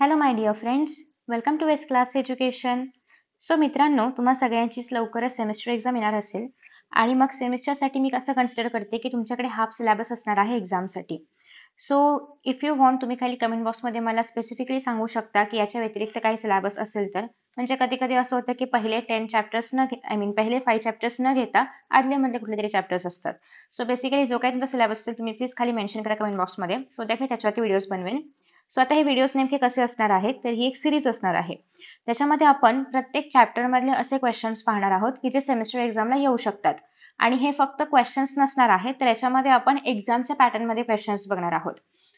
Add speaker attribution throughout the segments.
Speaker 1: Hello my dear friends, welcome to west class education. So मित्रांनो, तुम्हा सगळ्यांचीच लवकरच सेमिस्टर एक्झाम येणार असेल आणि मग सेमिस्टरसाठी मी कसं कन्सिडर करते की तुमच्याकडे हाफ सिलेबस असणार आहे एक्झामसाठी. सो इफ यू वॉन्ट, तुम्ही खाली कमेंट बॉक्समध्ये मला स्पेसिफिकली सांगू शकता की याच्या व्यतिरिक्त काही सिलेबस असेल तर. म्हणजे कधी-कधी असं होतं की पहिले 10 चॅप्टर्स न पहिले 5 चॅप्टर्स न घेता आदले-मधले कुठलेतरी चॅप्टर्स असतात. सो बेसिकली जो काही तुमचा सिलेबस असेल तुम्ही प्लीज खाली मेन्शन करा कमेंट बॉक्समध्ये, सो दॅट मी त्याच्यावरती व्हिडिओज बनवेन. सो आता हे व्हिडिओज नेमके कसे असणार आहेत, तर ही एक सिरीज असणार आहे. त्याच्यामध्ये आपण प्रत्येक चॅप्टरमधले असे क्वेश्चन्स पाहणार आहोत की जे सेमिस्टर एक्झामला येऊ शकतात. आणि हे फक्त क्वेश्चन्स नसणार आहेत, तर याच्यामध्ये आपण एक्झामच्या पॅटर्नमध्ये क्वेश्चन्स बघणार आहोत.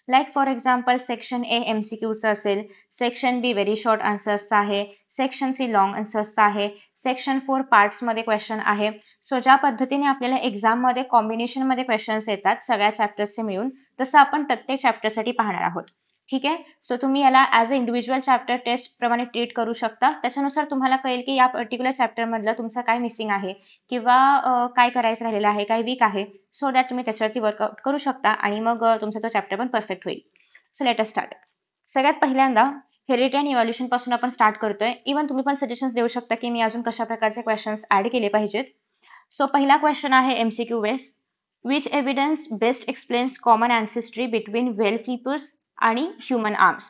Speaker 1: Like for example section A MCQचं असेल, सेक्शन बी व्हेरी शॉर्ट आन्सर्सचा आहे, सेक्शन सी लॉंग आन्सर्सचा आहे, सेक्शन 4 पार्ट्समध्ये क्वेश्चन आहे. सो ज्या पद्धतीने आपल्याला एक्झाममध्ये कॉम्बिनेशनमध्ये क्वेश्चन्स येतात सगळ्या चॅप्टर्सचे मिळून, तसं आपण प्रत्येक चॅप्टरसाठी पाहणार आहोत. ठीक आहे. सो तुम्ही याला as a individual chapter test प्रमाणे ट्रीट करू शकता. त्याच्यानुसार तुम्हाला कळेल की या पर्टिक्युलर चॅप्टरमधलं तुमचं काय मिसिंग आहे किंवा काय करायचं राहिलेलं आहे, काय वीक आहे. सो दॅट तुम्ही त्याच्यावरती वर्कआउट करू शकता आणि मग तुमचा तो चॅप्टर पण परफेक्ट होईल. So let us start. सगळ्यात पहिल्यांदा हेरिडिटी आणि इव्हॅल्युएशन पासून आपण स्टार्ट करतोय. इव्हन तुम्ही पण सजेशन्स देऊ शकता की मी अजून कशा प्रकारचे क्वेश्चन्स ऍड केले पाहिजेत. सो पहिला क्वेश्चन आहे MCQ base. Which evidence best explains common ancestry between whale flippers आणि human arms?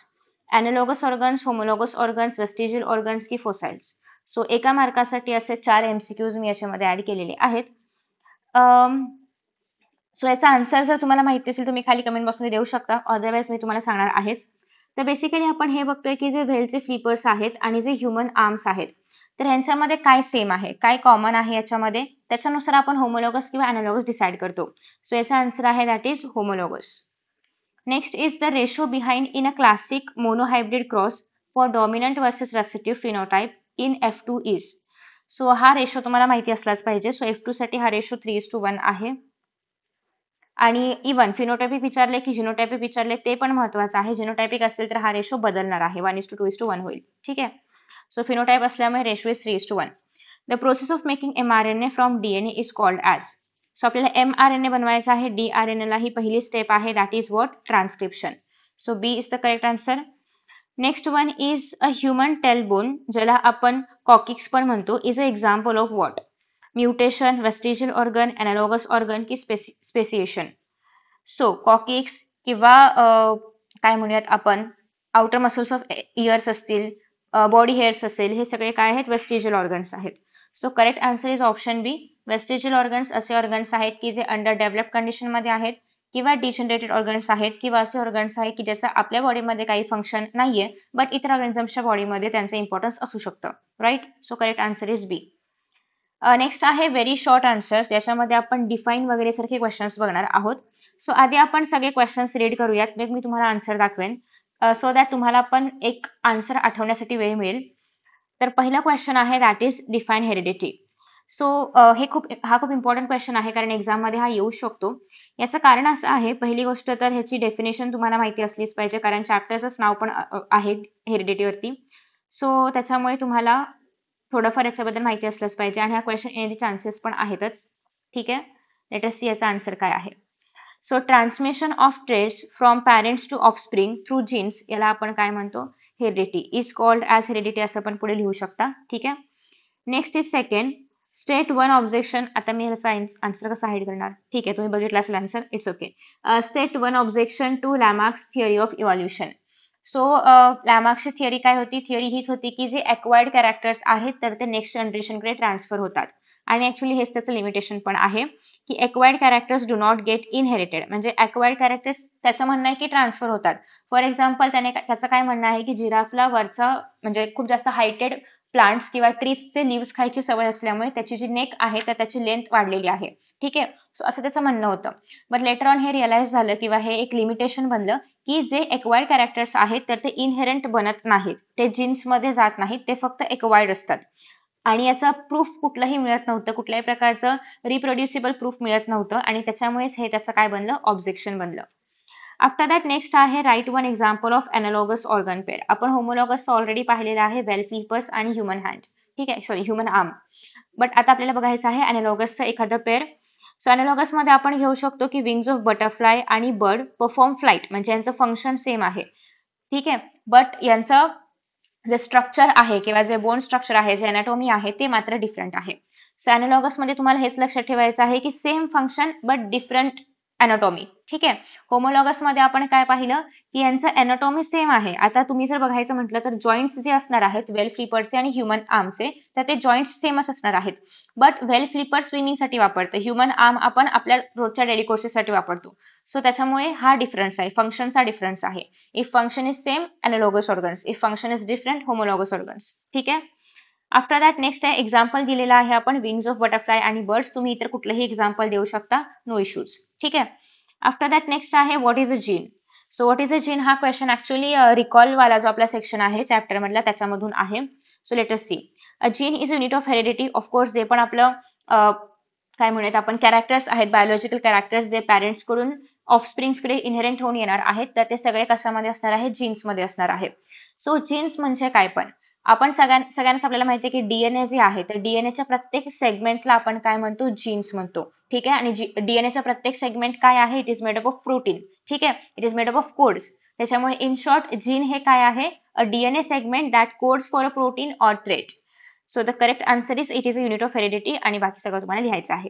Speaker 1: Analogous organs, homologous organs, vestigial organs की फोसाइल्स? सो एका मार्कासाठी असे 4 MCQज मी याच्यामध्ये ऍड केलेले आहेत. सो याचा आन्सर जर तुम्हाला माहिती असेल तुम्ही खाली कमेंट बॉक्समध्ये देऊ शकता, अदरवाईज मी तुम्हाला सांगणार आहेच. तर बेसिकली आपण हे बघतोय की जे व्हेलचे फ्लिपर्स आहेत आणि जे ह्युमन आर्म्स आहेत, तर ह्यांच्यामध्ये काय सेम आहे, काय कॉमन आहे याच्यामध्ये, त्याच्यानुसार आपण होमोलॉगस किंवा ॲनालॉगस डिसाईड करतो. सो याचा आन्सर आहे that is homologous. Next is the ratio behind in a classic monohybrid cross for dominant versus recessive phenotype in F2 is. So हा रेशो तुम्हाला माहिती असलाच पाहिजे. सो F2 साठी हा रेशो 3:1 आहे. आणि इव्हन फिनोटायपिक विचारले की जिनोटायपिक विचारले ते पण महत्वाचं आहे. जिनोटायपिक असेल तर हा रेशो बदलणार आहे, 1:2:1 होईल. ठीक आहे. सो फिनोटाइप असल्यामुळे ratio is 3:1. The process of making mRNA from DNA is called as. So आपल्याला mRNA बनवायचा आहे. DNA ला ही पहिली स्टेप आहे, that is what? Transcription. So B is the correct answer. Next one is a human tailbone, ज्याला आपण coccyx पण म्हणतो, is a example of what? Mutation, vestigial organ, analogous organ की स्पेसिएशन? सो कॉकिक्स किंवा काय म्हणूयात आपण, आउटर मसल्स ऑफ इयर्स असतील, बॉडी हेअर्स असेल, हे सगळे काय आहेत? वेस्टिजियल ऑर्गन्स आहेत. So correct answer is option B. Vestigial organs असे ऑर्गन्स आहेत की जे अंडर डेव्हलप कंडिशनमध्ये आहेत किंवा डिजनरेटेड ऑर्गन्स आहेत किंवा असे ऑर्गन्स आहेत की ज्याचा आपल्या बॉडीमध्ये काही फंक्शन नाहीये बट इतर ऑर्गॅनिझम्सच्या बॉडीमध्ये त्यांचं इम्पॉर्टन्स असू शकतं. Right. So correct answer is b. Next आहे व्हेरी शॉर्ट आन्सर्स. याच्यामध्ये आपण डिफाईन वगैरे सारखे क्वेश्चन्स बघणार आहोत. सो आधी आपण सगळे क्वेश्चन्स रीड करूयात, मग मी तुम्हाला आन्सर दाखवेन, सो दॅट तुम्हाला पण एक आन्सर आठवण्यासाठी वेळ मिळेल. तर पहिला क्वेश्चन आहे that is define heredity. So हा खूप इम्पॉर्टंट क्वेश्चन आहे कारण एक्झाममध्ये हा येऊ शकतो. याचं कारण असं आहे, पहिली गोष्ट तर ह्याची डेफिनेशन तुम्हाला माहिती असलीच पाहिजे कारण चॅप्टरचंच नाव पण आहे हेरिडिटीवरती. सो त्याच्यामुळे तुम्हाला थोडंफार याच्याबद्दल माहिती असलंच पाहिजे आणि हा क्वेश्चन येण्याचे चान्सेस पण आहेतच. ठीक आहे. लेट अस सी याचा आन्सर काय आहे. So transmission of traits from parents to offspring through genes, याला आपण काय म्हणतो? Heredity. Is called as heredity असं पण पुढे लिहू शकता. ठीक आहे. Next is second, state one objection. आता मी याचा आन्सर कसा हाईड करणार? ठीक आहे, तुम्ही बघितला असेल answer, it's okay. State one objection to Lamarck's theory of evolution. So लॅमार्क्सची थिअरी काय होती? थिअरी हीच होती की जे एक्वायर्ड कॅरेक्टर्स आहेत तर ते नेक्स्ट जनरेशनकडे ट्रान्सफर होतात. आणि ऍक्च्युली हेच त्याचं लिमिटेशन पण आहे की acquired characters do not gate inherited. म्हणजे एक्वायर्ड कॅरेक्टर्स त्याचं म्हणणं आहे की ट्रान्सफर होतात. फॉर एक्झाम्पल त्याचं काय म्हणणं आहे की जिराफला वरचा म्हणजे खूप जास्त हायटेड प्लांट्स किंवा ट्रीजचे लिव्स खायची सवय असल्यामुळे त्याची जी नेक आहे तर त्याची लेंथ वाढलेली आहे. ठीक आहे. सो असं त्याचं म्हणणं होतं. बट लेटर ऑन हे रिअलाइज झालं किंवा हे एक लिमिटेशन बनलं की जे एक्वायर्ड कॅरेक्टर्स आहेत तर ते इनहेरंट बनत नाहीत, ते जीन्समध्ये जात नाहीत, ते फक्त एक्वायर्ड असतात. आणि याचा प्रूफ कुठलंही मिळत नव्हतं, कुठल्याही प्रकारचं रिप्रोड्युसिबल प्रूफ मिळत नव्हतं आणि त्याच्यामुळेच हे त्याचं काय बनलं? ऑब्जेक्शन बनलं. आफ्टर दॅट नेक्स्ट आहे right one example of analogous organ pair. आपण होमोलॉगस ऑलरेडी पाहिलेलं आहे, वेल फ्लिपर्स आणि ह्युमन हँड. ठीक आहे, सॉरी ह्युमन आर्म. बट आता आपल्याला बघायचं आहे ॲनालॉगसचं एखादं पेअर. सो ॲनालॉगसमध्ये आपण घेऊ शकतो की विंग्स ऑफ बटरफ्लाय आणि बर्ड परफॉर्म फ्लाईट, म्हणजे यांचं फंक्शन सेम आहे. ठीक आहे. बट यांचं जे स्ट्रक्चर आहे किंवा जे बोन स्ट्रक्चर आहे, जे अनाटॉमी आहे ते मात्र डिफरंट आहे. सो अॅनालॉगस मध्ये तुम्हाला हेच लक्षात ठेवायचं आहे की same function but different anatomy. ठीक आहे. होमोलॉगस मध्ये आपण काय पाहिलं की यांचं अनाटॉमी सेम आहे. आता तुम्ही जर बघायचं म्हटलं तर जॉईंट्स जे असणार आहेत वेल फ्लिपरचे आणि ह्युमन आर्मचे, तर ते जॉईंट्स सेमच असणार आहेत. बट वेल फ्लिपर स्विमिंगसाठी वापरतं, ह्युमन आर्म आपण आपल्या रोजच्या डेली कोर्सेससाठी वापरतो. सो त्याच्यामुळे हा डिफरन्स आहे, फंक्शनचा डिफरन्स आहे. If function is same, analogous organs. If function is different, homologous organs. ठीक आहे. आफ्टर दॅट नेक्स्ट आहे एक्झाम्पल दिलेला आहे आपण विंग्स ऑफ बटरफ्लाय आणि बर्ड्स. तुम्ही इतर कुठलंही एक्झाम्पल देऊ शकता, नो इश्यूज. ठीक आहे. आफ्टर दॅट नेक्स्ट आहे what is a gene. So what is a gene हा क्वेश्चन ऍक्च्युअली रिकॉल वाला जो आपला सेक्शन आहे चॅप्टर मधला त्याच्यामधून आहे. So let us see. A gene is unit of heredity. Of course जे पण आपलं काय म्हणूयात आपण कॅरेक्टर्स आहेत, बायोलॉजिकल कॅरेक्टर्स जे पॅरेंट्स कडून ऑफस्प्रिंग्सकडे इनहेरेंट होऊन येणार आहेत, तर ते सगळे कशामध्ये असणार आहे, जीन्समध्ये असणार आहे. सो जीन्स म्हणजे काय पण आपण सगळ्यांनाच आपल्याला माहिती आहे की डीएनए जे आहे तर डीएनएच्या प्रत्येक सेगमेंटला आपण काय म्हणतो, जीन्स म्हणतो. ठीक आहे. आणि डीएनएचा प्रत्येक सेगमेंट काय आहे, it is made up of protein. ठीक आहे. It is made up of codes. त्याच्यामुळे इन शॉर्ट जीन हे काय आहे, a DNA segment that codes for a protein or trait. So the correct answer is it is a unit of heredity आणि बाकी सगळं तुम्हाला लिहायचं आहे.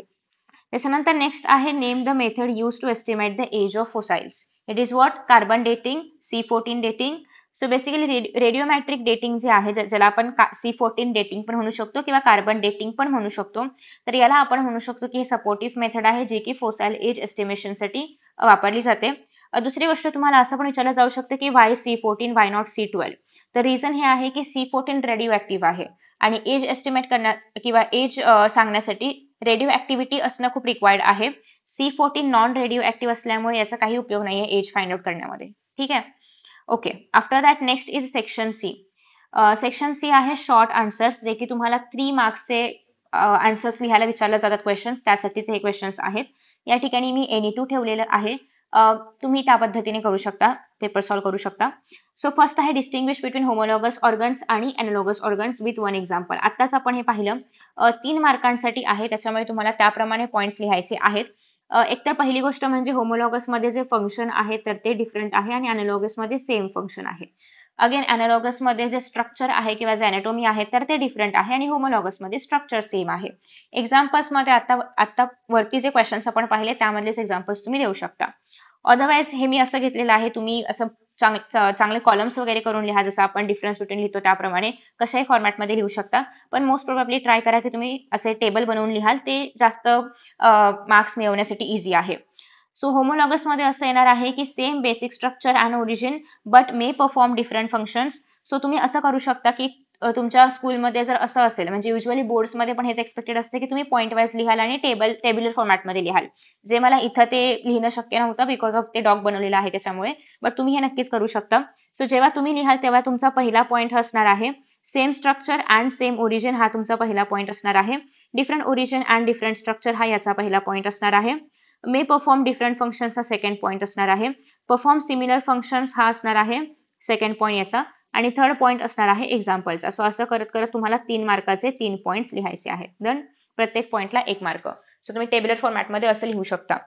Speaker 1: त्याच्यानंतर नेक्स्ट आहे name the method use to estimate the age of fossils. It is what, carbon dating, C14 dating. So basically radiometric dating जे आहे ज्याला आपण C14 डेटिंग पण म्हणू शकतो किंवा कार्बन डेटिंग पण म्हणू शकतो, तर याला आपण म्हणू शकतो की हे सपोर्टिव्ह मेथड आहे जे की फोसाईल एज एस्टिमेशनसाठी वापरली जाते. दुसरी गोष्ट तुम्हाला असं पण विचारलं जाऊ शकतं की Y C14, why not C12. तर रिझन हे आहे की C14 रेडिओ ऍक्टिव्ह आहे आणि एज एस्टिमेट करण्यात किंवा एज सांगण्यासाठी रेडिओ ऍक्टिव्हिटी असणं खूप रिक्वायर्ड आहे. C14 नॉन रेडिओ ऍक्टिव्ह असल्यामुळे याचा काही उपयोग नाहीये एज फाइंड आउट करण्यामध्ये. ठीक आहे. Okay. After that next is section c. Section c आहे शॉर्ट आन्सर्स, जे की तुम्हाला 3 मार्क्सचे आन्सर्स लिहायला विचारले जातात क्वेश्चन्स, त्यासाठीचे हे क्वेश्चन्स आहेत. या ठिकाणी मी Any2 ठेवलेलं आहे. तुम्ही त्या पद्धतीने करू शकता, पेपर सॉल्व्ह करू शकता. सो फर्स्ट आहे डिस्टिंग्विश बिटवीन होमोलॉगस ऑर्गन्स आणि analogous organs with one example. आत्ताच आपण हे पाहिलं. 3 मार्कांसाठी आहे, त्याच्यामुळे तुम्हाला त्याप्रमाणे पॉईंट्स लिहायचे आहेत. एकतर पहिली गोष्ट म्हणजे होमोलॉगस मध्ये जे फंक्शन आहे तर ते डिफरंट आहे आणि अनालॉगस मध्ये सेम फंक्शन आहे. अगेन अनालॉगस मध्ये जे स्ट्रक्चर आहे किंवा जे अनाटॉमी आहे तर ते डिफरंट आहे आणि होमोलॉगस मध्ये स्ट्रक्चर सेम आहे. एक्झाम्पल्स मध्ये आता वरती जे क्वेश्चन्स आपण पाहिले त्यामधलेच एक्झाम्पल्स तुम्ही देऊ शकता. अदरवाइज हे मी असं घेतलेलं आहे, तुम्ही असं चांगले कॉलम्स वगैरे करून लिहा, जसं आपण डिफरन्स बिटवीन लिहितो त्याप्रमाणे कशाही फॉर्मॅटमध्ये लिहू शकता. पण मोस्ट प्रोबॅबली ट्राय करा की तुम्ही असे टेबल बनवून लिहाल, ते जास्त मार्क्स मिळवण्यासाठी इझी आहे. सो होमोलॉगस मध्ये असं येणार आहे की same basic structure and origin but may perform different functions. So तुम्ही असं करू शकता की तुमच्या स्कूलमध्ये जर असं असेल, म्हणजे युजली बोर्ड्समध्ये पण हेच एक्सपेक्टेड असते की तुम्ही पॉईंट वाईज लिहाल आणि टेब्युलर फॉर्मॅटमध्ये लिहाल. जे मला इथं ते लिहिणं शक्य नव्हतं बिकॉज ऑफ ते डॉग बनवलेलं आहे त्याच्यामुळे, बट तुम्ही हे नक्कीच करू शकता. सो जेव्हा तुम्ही लिहाल तेव्हा तुमचा पहिला पॉईंट असणार आहे same structure and same origin, हा तुमचा पहिला पॉईंट असणार आहे. Different origin and different structure हा याचा पहिला पॉईंट असणार आहे. मे परफॉर्म डिफरंट फंक्शन्स हा सेकंड पॉईंट असणार आहे. परफॉर्म सिमिलर फंक्शन्स हा असणार आहे सेकंड पॉईंट याचा. आणि थर्ड पॉईंट असणार आहे एक्झाम्पलचा. सो असं करत करत तुम्हाला 3 मार्काचे 3 पॉईंट्स लिहायचे आहेत. देन प्रत्येक पॉईंटला 1 मार्क. सो तुम्ही टेबलर फॉर्मॅटमध्ये असं लिहू शकता.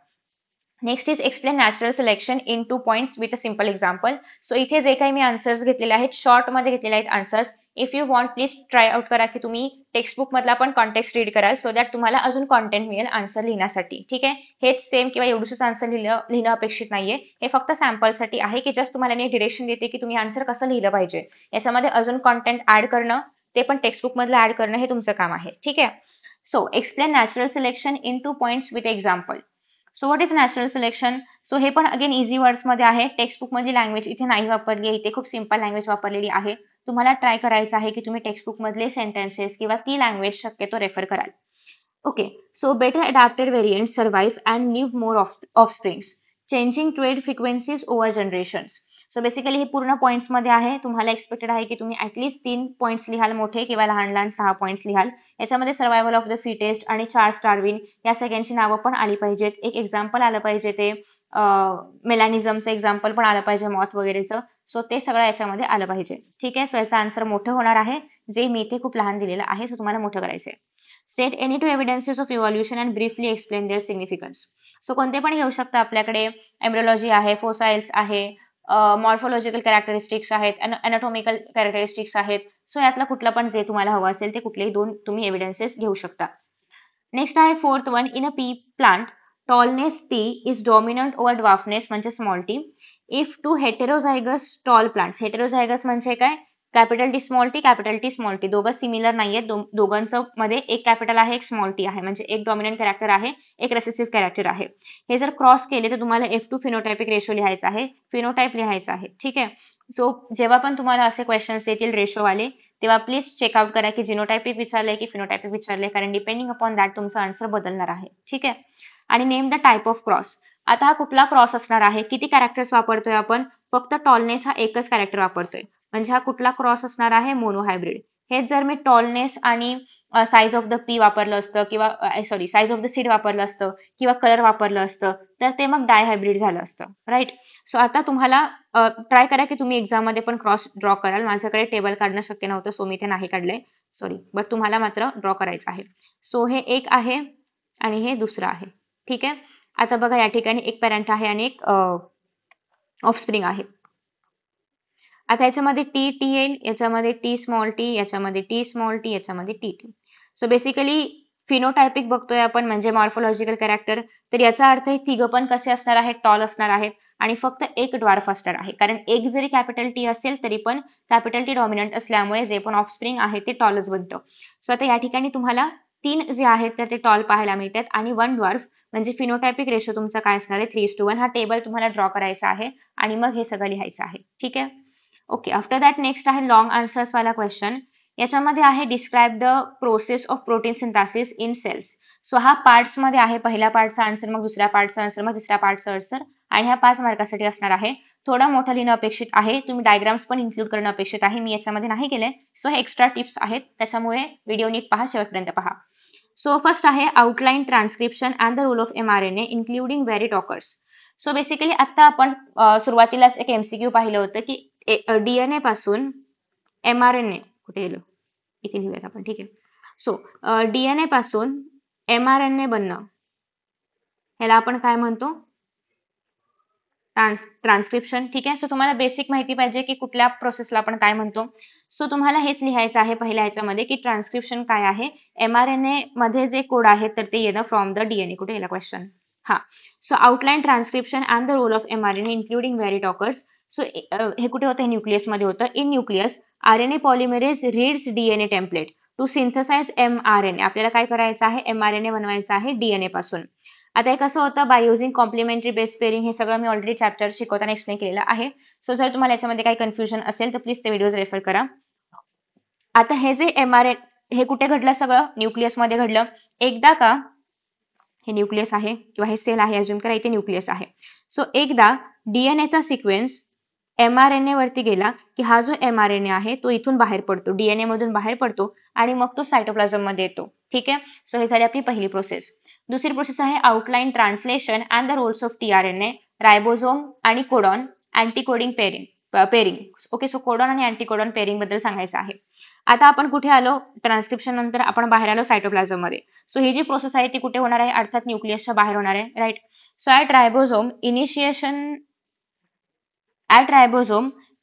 Speaker 1: Next is explain natural selection in 2 points with a simple example. So इथे जे काही मी आन्सर्स घेतलेले आहेत शॉर्ट मध्ये घेतलेले आहेत answers. If you want please try out करा की तुम्ही टेक्स्टबुक मधला पण कॉन्टेक्स्ट रीड कराल, सो दॅट तुम्हाला अजून कॉन्टेंट मिळेल आन्सर लिहिण्यासाठी. ठीक आहे. हेच सेम किंवा एवढंच आन्सर लिहिणं अपेक्षित नाहीये. हे फक्त सॅम्पलसाठी आहे की जस्ट तुम्हाला मी डिरेक्शन देते की तुम्ही आन्सर कसं लिहिलं पाहिजे. याच्यामध्ये अजून कॉन्टेंट ऍड करणं, ते पण टेक्स्टबुक मधलं ऍड करणं हे तुमचं काम आहे. ठीक आहे. So explain natural selection in 2 points with example. So what is natural selection. So हे पण अगेन इझी वर्ड्स मध्ये आहे. टेक्स्टबुक मधली लँग्वेज इथे नाही वापरली आहे, इथे खूप सिम्पल लँग्वेज वापरलेली आहे. तुम्हाला ट्राय करायचं आहे की तुम्ही टेक्स्टबुक मधले सेंटेन्सेस किंवा ती लँग्वेज शक्यतो रेफर कराल. Okay. So better adapted variant survive and live more offsprings. Changing trade frequencies over generations. So basically हे पूर्ण पॉईंट्स मध्ये आहे. तुम्हाला एक्सपेक्टेड आहे की तुम्ही ऍटलीस्ट 3 पॉईंट्स लिहाल मोठे किंवा लहान लहान 6 पॉईंट्स लिहाल. याच्यामध्ये सर्व्हायव्हल ऑफ द फिटेस्ट आणि चार्ल्स डार्विन या सगळ्यांची नावं पण आली पाहिजेत. एक एक्झाम्पल आलं पाहिजे, ते मेलॅनिझमचं एक्झाम्पल पण आलं पाहिजे, मॉथ वगैरेचं. सो ते सगळं याच्यामध्ये आलं पाहिजे. ठीक आहे. सो याचा आन्सर मोठं होणार आहे, जे मी इथे खूप लहान दिलेलं आहे. सो तुम्हाला मोठं करायचं आहे. State any 2 evidences of evolution and briefly explain their significance. So कोणते पण घेऊ शकता. आपल्याकडे एम्ब्रियोलॉजी आहे, फोसाइल्स आहे, मॉर्फोलॉजिकल कॅरेक्टरिस्टिक्स आहेत, अनाटॉमिकल कॅरेक्टरिस्टिक्स आहेत. सो यातला कुठला पण जे तुम्हाला हवं असेल ते कुठलेही दोन तुम्ही एव्हिडन्सेस घेऊ शकता. नेक्स्ट आहे fourth one, in a P plant tallness T is dominant over dwarfness म्हणजे small T if two heterozygous tall plants. Heterozygous म्हणजे काय? Capital T small T, capital T small T दोघं सिमिलर नाहीयेत. दोघांचं मध्ये एक कॅपिटल आहे, एक स्मॉल टी आहे, म्हणजे एक डॉमिनंट कॅरेक्टर आहे, एक रेसेसिव्ह कॅरेक्टर आहे. हे जर क्रॉस केले तर तुम्हाला F2 फिनोटायपिक रेशो लिहायचा आहे, फिनोटाइप लिहायचा आहे. ठीक आहे. सो जेव्हा पण तुम्हाला असे क्वेश्चन्स येतील रेशोवाले, तेव्हा प्लीज चेकआउट करा की जिनोटायपिक विचारलंय की फिनोटायपिक विचारलंय, कारण डिपेंडिंग अपॉन दॅट तुमचा आन्सर बदलणार आहे. ठीक आहे. आणि name the type of cross. आता हा कुठला क्रॉस असणार आहे? किती कॅरेक्टर्स वापरतोय आपण? फक्त टॉलनेस हा एकच कॅरेक्टर वापरतोय, म्हणजे हा कुठला क्रॉस असणार आहे? मोनोहायब्रिड. हेच जर मी टॉलनेस आणि साईज ऑफ द पी वापरलं असतं किंवा sorry size of the seed वापरलं असतं किंवा कलर वापरलं असतं तर ते मग डायहायब्रिड झालं असतं. राईट. सो आता तुम्हाला ट्राय करा की तुम्ही एक्झाम मध्ये पण क्रॉस ड्रॉ कराल. माझ्याकडे टेबल काढणं शक्य नव्हतं सो मी ते नाही काढलंय, सॉरी, बट तुम्हाला मात्र ड्रॉ करायचं आहे. सो हे एक आहे आणि हे दुसरं आहे. ठीक आहे. आता बघा या ठिकाणी एक पॅरेंट आहे आणि एक ऑफस्प्रिंग आहे. आता याच्यामध्ये टी टी येईल, याच्यामध्ये टी स्मॉल टी, याच्यामध्ये टी स्मॉल टी, याच्यामध्ये T T. So basically phenotypic बघतोय आपण म्हणजे मॉर्फोलॉजिकल कॅरेक्टर, तर याचा अर्थ हे तिघं पण कसे असणार आहेत? टॉल असणार आहेत आणि फक्त एक ड्वार्फ असणार आहे, कारण एक जरी कॅपिटल टी असेल तरी पण कॅपिटल टी डॉमिनंट असल्यामुळे जे पण ऑफस्प्रिंग आहे ते टॉलच बनतं. सो आता या ठिकाणी तुम्हाला 3 जे आहेत तर ते टॉल पाहायला मिळतात आणि 1 ड्वार्फ, म्हणजे फिनोटायपिक रेशो तुमचा काय असणार आहे? 3:1. हा टेबल तुम्हाला ड्रॉ करायचा आहे आणि मग हे सगळं लिहायचं आहे. ठीक आहे. ओके. आफ्टर दॅट नेक्स्ट आहे लॉंग आन्सर्स वाला क्वेश्चन. याच्यामध्ये आहे describe the process of protein synthesis in cells. So हा पार्ट्स मध्ये आहे. पहिल्या पार्टचा आन्सर, मग दुसऱ्या पार्टचा आन्सर, मग तिसऱ्या पार्टचा आन्सर, आणि ह्या 5 मार्कासाठी असणार आहे. थोडा मोठा लिहिणं अपेक्षित आहे. तुम्ही डायग्राम्स पण इन्क्लूड करणं अपेक्षित आहे. मी याच्यामध्ये नाही केलंय. सो हे एक्स्ट्रा टिप्स आहेत, त्याच्यामुळे व्हिडिओ नीट पहा, शेवटपर्यंत पहा. सो फर्स्ट आहे outline transcription and the role of mRNA including very talkers. So basically आता आपण सुरुवातीलाच एक MCQ पाहिलं होतं की DNA पासून mRNA कुठे गेलं? इथे लिहूयात आपण. ठीक आहे. सो DNA पासून mRNA बनणं ह्याला आपण काय म्हणतो? ट्रान्सक्रिप्शन. ठीक आहे. सो तुम्हाला बेसिक माहिती पाहिजे की कुठल्या प्रोसेसला आपण काय म्हणतो. सो तुम्हाला हेच लिहायचं आहे पहिल्या ह्याच्यामध्ये की ट्रान्सक्रिप्शन काय आहे. mRNA मध्ये जे कोड आहेत तर ते येणं फ्रॉम द DNA. कुठे गेला क्वेश्चन? हा. So outline transcription and the role of mRNA including very talkers. So हे कुठे होतं? हे न्यूक्लियस मध्ये होतं. In nucleus RNA polymerase reads DNA template to synthesise mRNA. आपल्याला काय करायचं आहे? mRNA बनवायचा आहे DNA पासून. आता हे कसं होतं? By using complementary base pairing. हे सगळं मी ऑलरेडी चॅप्टर शिकवताना एक्सप्लेन केलेलं आहे. सो जर तुम्हाला याच्यामध्ये काही कन्फ्युजन असेल तर प्लीज ते व्हिडिओज रेफर करा. आता हे जे mRNA हे कुठे घडलं? सगळं न्यूक्लियस मध्ये घडलं. एकदा का हे न्यूक्लियस आहे किंवा हे सेल आहे, अज्युम करा इथे न्यूक्लियस आहे. सो एकदा DNA चा सिक्वेन्स mRNA वरती गेला की हा जो mRNA आहे तो इथून बाहेर पडतो, DNA मधून बाहेर पडतो आणि मग तो सायटोप्लाझम मध्ये येतो. ठीक आहे. सो हे झाली आपली पहिली प्रोसेस. दुसरी प्रोसेस आहे outline translation and the roles of tRNA, ribosome आणि codon anticoding pairing. Okay. So codon आणि अँटीकोडॉन पेरिंग बद्दल सांगायचं आहे. आता आपण कुठे आलो? ट्रान्सक्रिप्शन नंतर आपण बाहेर आलो सायटोप्लाझम मध्ये. सो ही जी प्रोसेस आहे ती कुठे होणार आहे? अर्थात न्यूक्लियसच्या बाहेर होणार आहे. Right. So at ribosome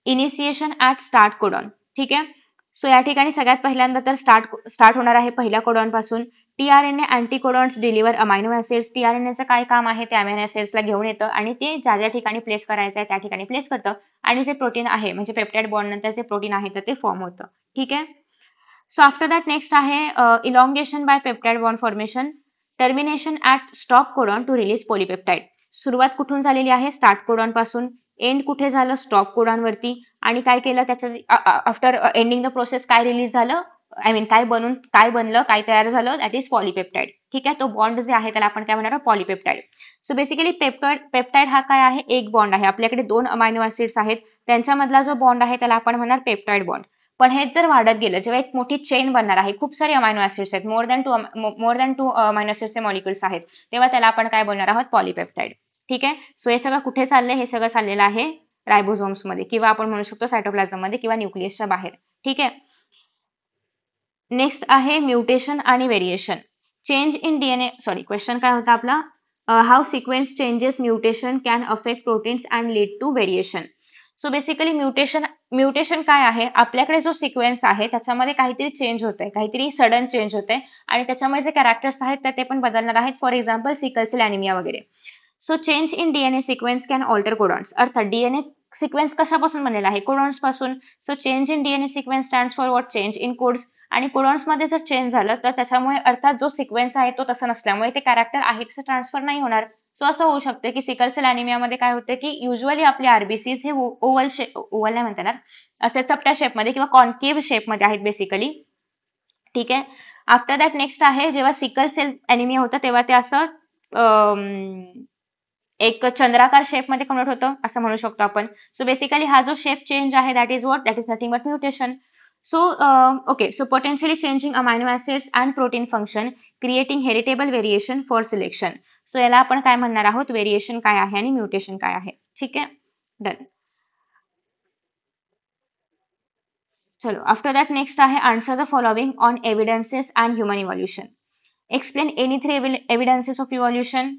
Speaker 1: initiation at start codon. ठीक आहे. सो या ठिकाणी सगळ्यात पहिल्यांदा तर स्टार्ट होणार आहे पहिल्या कोडॉन पासून. tRNA anticodons deliver amino acids. tRNAचं काय काम आहे? ते अमायनो ऍसिड्सला घेऊन येतं आणि ते ज्या ज्या ठिकाणी प्लेस करायचं आहे त्या ठिकाणी प्लेस करतं आणि जे प्रोटीन आहे म्हणजे पेप्टाइड बॉन्ड नंतर जे प्रोटीन आहे तर ते फॉर्म होतं. ठीक आहे. सो आफ्टर दॅट नेक्स्ट आहे elongation by peptide bond formation, termination at stop codon to release polypeptide. सुरुवात कुठून झालेली आहे? स्टार्ट कोडॉन पासून. एंड कुठे झालं? स्टॉप कोडॉन वरती. आणि काय केलं त्याच्या आफ्टर एंडिंग द प्रोसेस काय रिलीज झालं? आय मीन काय बनलं, काय तयार झालं? That is polypeptide. ठीक आहे. तो बॉन्ड जे आहे त्याला आपण काय म्हणणार? पॉलिपेप्टाइड. सो बेसिकली पेप्टाइड हा काय आहे? एक बॉन्ड आहे. आपल्याकडे 2 अमायनो ऍसिड्स आहेत, त्यांच्यामधला जो बॉन्ड आहे त्याला आपण म्हणणार पेप्टाइड बॉन्ड. पण हे जर वाढत गेलं, जेव्हा एक मोठी चेन बनणार आहे, खूप सारे अमायनो ऍसिड्स आहेत, मोर दॅन टू अमायनो ऍसिड्सचे मॉलिक्युल्स आहेत, तेव्हा त्याला आपण काय बोलणार आहोत? पॉलिपेप्टाइड. ठीक आहे. सो हे सगळं कुठे चाललंय? हे सगळं चाललेलं आहे रायबोझोम्स मध्ये किंवा आपण म्हणू शकतो सायटोप्लाझम मध्ये किंवा न्यूक्लियसच्या बाहेर. ठीक आहे. नेक्स्ट आहे म्युटेशन आणि variation. Change in DNA, sorry question काय होता आपला? How sequence changes mutation can affect proteins and lead to variation. So basically mutation काय आहे, आपल्याकडे जो सिक्वेन्स आहे त्याच्यामध्ये काहीतरी चेंज होतंय, काहीतरी सडन चेंज होतंय आणि त्याच्यामुळे जे कॅरेक्टर्स आहेत तर ते पण बदलणार आहेत. For example sickle cell anaemia वगैरे. So change in DNA sequence can alter codons. अर्थात डीएनए सिक्वेन्स कशापासून बनलेला आहे, कोडॉन्स पासून. So change in DNA sequence stands for what, change in codes. आणि कोडॉन्स मध्ये जर चेंज झालं तर त्याच्यामुळे अर्थात जो सिक्वेन्स आहे तो तसा नसल्यामुळे ते कॅरेक्टर आहे तसं ट्रान्सफर नाही होणार. सो असं होऊ शकतं की सिकल सेल अॅनिमियामध्ये काय होतं की युजली आपले आरबीसीज हे ओव्हल नाही म्हणता येणार, असे चपट्या शेपमध्ये किंवा कॉन्केव्ह शेपमध्ये आहेत बेसिकली. ठीक आहे. आफ्टर दॅट नेक्स्ट आहे, जेव्हा सिकल सेल अॅनिमिया होतं तेव्हा ते असं एक चंद्राकार शेपमध्ये कन्वर्ट होतं असं म्हणू शकतो आपण. सो बेसिकली हा जो शेप चेंज आहे that is what, that is nothing but mutation. So okay, so potentially changing amino acids and protein function creating heritable variation for selection. So याला आपण काय म्हणणार आहोत, व्हेरिएशन काय आहे आणि म्युटेशन काय आहे. ठीक आहे, डन. चलो आफ्टर दॅट नेक्स्ट आहे, answer the following on evidences and human evolution. Explain any 3 evidences of evolution.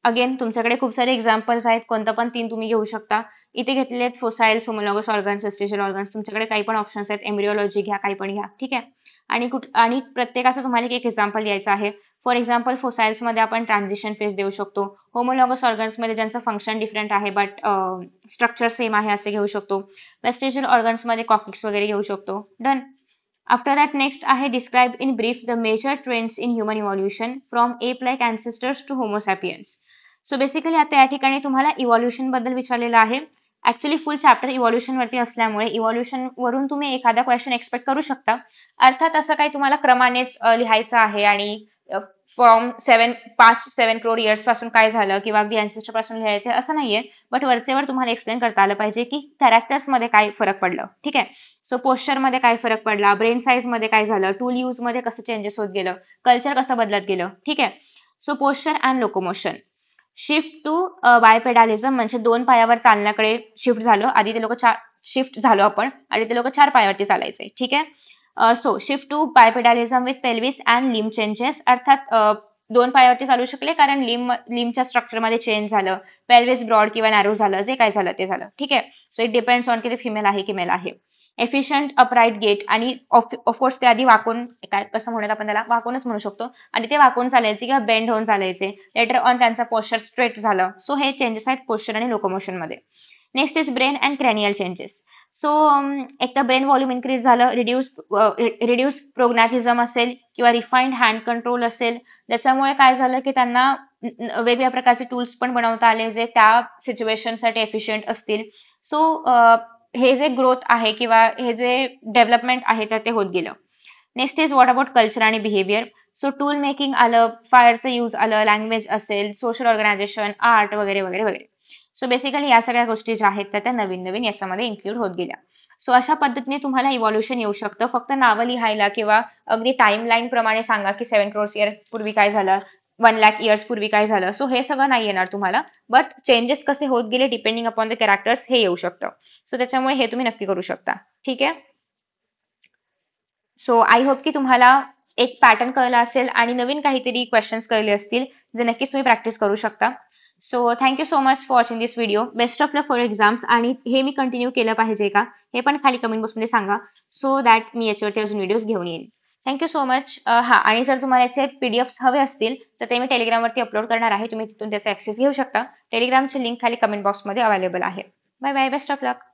Speaker 1: Again तुमच्याकडे खूप सारे एक्झाम्पल्स आहेत, कोणतं पण 3 तुम्ही घेऊ शकता. इथे घेतलेले आहेत फोसाइल्स, होमोलॉगस ऑर्गन्स, वेस्टिजियल ऑर्गन्स. तुमच्याकडे काही पण ऑप्शन्स आहेत, एम्ब्रिओलॉजी घ्या, काही पण घ्या. ठीक आहे. आणि प्रत्येकाचं तुम्हाला एक एक्झाम्पल द्यायचं आहे. फॉर एक्झाम्पल फोसाइल्समध्ये आपण ट्रान्झिशन फेज देऊ शकतो. होमोलॉगस ऑर्गन्समध्ये ज्यांचं फंक्शन डिफरंट आहे बट स्ट्रक्चर सेम आहे असे घेऊ शकतो. वेस्टिजियल ऑर्गन्समध्ये कॉकिक्स वगैरे घेऊ शकतो. डन. आफ्टर दॅट नेक्स्ट आहे, describe in brief the major trends in human evolution from ape like ancestors to homo sapiens. So basically आता या ठिकाणी तुम्हाला इव्हॉल्युशन बद्दल विचारलेलं आहे. ऍक्च्युली फुल चॅप्टर इव्हॉल्युशन वरती असल्यामुळे इव्हॉल्युशन वरून तुम्ही एखादा क्वेश्चन एक्सपेक्ट करू शकता. अर्थात असं काही तुम्हाला क्रमानेच लिहायचं आहे आणि फ्रॉम पास्ट 7 crore इयर्स पासून काय झालं किंवा अगदी अँसेस्टर पासून लिहायचं असं नाहीये. बट वरचेवर तुम्हाला एक्सप्लेन करता आलं पाहिजे की कॅरेक्टर्स मध्ये काय फरक पडलं. ठीक आहे. सो पोस्चर मध्ये काय फरक पडला, ब्रेन साईज मध्ये काय झालं, टूल यूज मध्ये कसं चेंजेस होत गेलं, कल्चर कसं बदलत गेलं. ठीक आहे. So posture and locomotion. Shift to bipedalism म्हणजे 2 पायावर चालण्याकडे शिफ्ट झालं. आधी ते लोक शिफ्ट झालो आपण आणि ते लोक 4 पायावरती चालायचे. ठीक आहे. So shift to bipedalism with pelvis and limb changes. अर्थात 2 पायावरती चालू शकले कारण लिमच्या स्ट्रक्चरमध्ये चेंज झालं. पेल्विस ब्रॉड किंवा नॅरो झालं, जे काय झालं ते झालं. ठीक आहे. सो इट डिपेंड्स ऑन की ते फिमेल आहे की मेल आहे. एफिशियंट अपराईट गेट आणि ऑफकोर्स ते आधी वाकून, काय कसं म्हणूयात आपण त्याला, वाकूनच म्हणू शकतो. आणि ते वाकून चालायचे किंवा बेंड होऊन चालायचे. लेटर ऑन त्यांचा पोस्चर स्ट्रेट झालं. सो हे चेंजेस आहेत पोस्चर आणि लोकोमोशन मध्ये. Next is brain and cranial changes. So एक तर ब्रेन व्हॉल्यूम इन्क्रीज झालं, रिड्यूस प्रोग्नॅथिझम असेल किंवा रिफाईंड हँड कंट्रोल असेल. त्याच्यामुळे काय झालं की त्यांना वेगवेगळ्या प्रकारचे टूल्स पण बनवता आले जे त्या सिच्युएशनसाठी एफिशियंट असतील. सो हे जे ग्रोथ आहे किंवा हे जे डेव्हलपमेंट आहे तर ते होत गेलं. Next is what about culture आणि बिहेवियर. सो टूल मेकिंग आलं, फायरचं यूज आलं, लँग्वेज असेल, सोशल ऑर्गनायझेशन, आर्ट वगैरे वगैरे वगैरे. सो बेसिकली या सगळ्या गोष्टी ज्या आहेत त्या नवीन नवीन याच्यामध्ये इन्क्लूड होत गेल्या. सो अशा पद्धतीने तुम्हाला इव्हॉल्युशन येऊ शकतं. फक्त नावं लिहायला किंवा अगदी टाइमलाईन प्रमाणे सांगा की 7 crore इयर पूर्वी काय झालं, 1 lakh इयर्स पूर्वी काय झालं. सो हे सगळं नाही येणार तुम्हाला. बट चेंजेस कसे होत गेले डिपेंडिंग अपॉन द कॅरेक्टर्स हे येऊ शकतं. सो त्याच्यामुळे हे तुम्ही नक्की करू शकता. ठीक आहे. सो आय होप की तुम्हाला एक पॅटर्न कळला असेल आणि नवीन काहीतरी क्वेश्चन्स कळले असतील जे नक्कीच तुम्ही प्रॅक्टिस करू शकता. So thank you so much for watching this video. Best of luck for exams. आणि हे मी कंटिन्यू केलं पाहिजे का हे पण खाली कमेंट बॉक्समध्ये सांगा, सो दॅट मी याच्यावरती अजून व्हिडिओज घेऊन येईन. Thank you so much. आणि जर तुम्हाला याचे पीडीएफ्स हवे असतील तर ते मी टेलिग्रामवरती अपलोड करणार आहे. तुम्ही तिथून त्याचा ऍक्सेस घेऊ शकता. टेलिग्रामची लिंक खाली कमेंट बॉक्समध्ये अवेलेबल आहे. Bye bye. Best of luck.